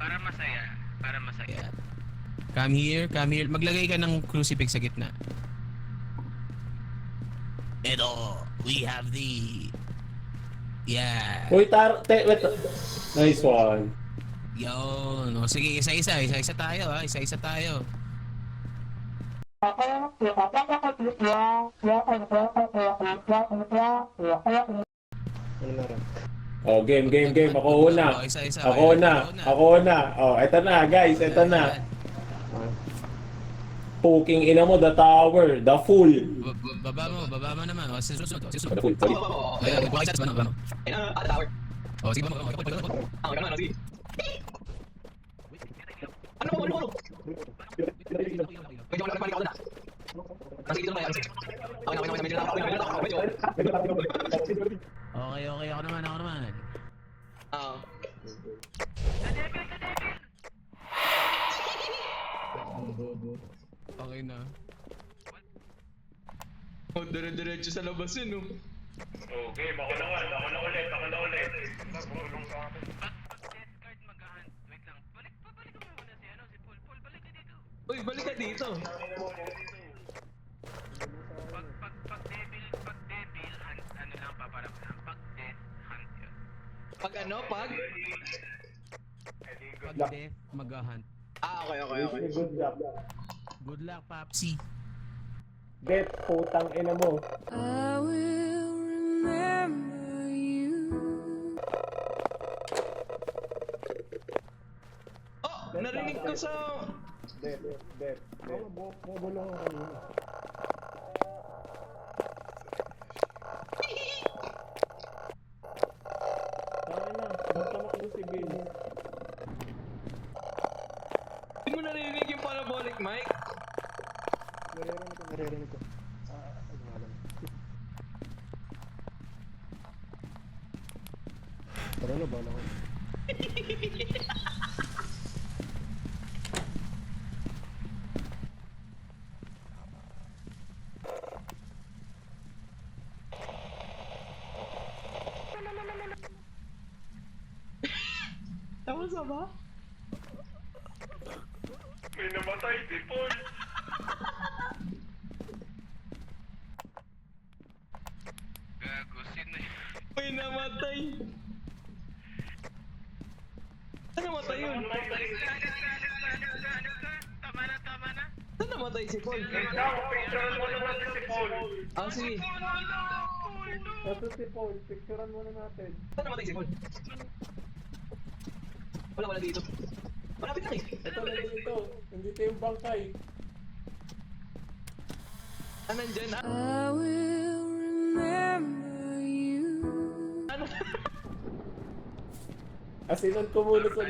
Para masaya. Para masaya. Come here, come here. Maglagay ka ng crucifix sa gitna. Ito, we have the... Yeah. Uy, wait. Nice one. Yun. O sige, isa-isa tayo ha. Isa-isa tayo. Oh, game. Ako una. O, isa-isa. Ako una. Oh, eto na, guys. Eto na. Puking ina mo, the tower, the fool. Baba mo naman. O, susunod. The fool, sorry. Ayun, buhay sa baba mo. Tower. O, sige mo. Sige. Ano? Medyo wala balik ako na. Kasi dito naman. Medyo Okay, ako naman. Ah. Okay na. Oh, dire-diretso sa labas yun, oh. Okay, ako na ulit. Pag-discard mag-hunt. Wait lang. Pabalik mo muna si Paul. Paul, balik ka dito. Uy, balik ka dito. Pag-devil, hunt, ano lang paparamdam. Pag-death, hunt yun. Pag ano, pag? Pag death, mag-hunt. Okay. Good luck. Good luck, Papsi. Get, putang ina mo. I will remember you. Oh, narinig ko sa... Det. Bobo lang ako kanina. Tama na, ba't ka makusibil? Hindi mo narinig yung parabolic mic? Naririnig ko. Ano nga lang. Tara na, bala ko. Tapos na ba? May namatay, si Paul. Gago, sino yun? May namatay. Saan namatay yun? Tama na. Saan namatay si Paul? Picturean mo naman si Paul. Ah, sige. Ito si Paul, picturean mo na natin. Saan namatay si Paul? Wala dito. Malapit lang eh. Ito na dito, nandito yung bangkay. Ah, nandyan ah. I will remember you. Ano? Asinan ko muna sa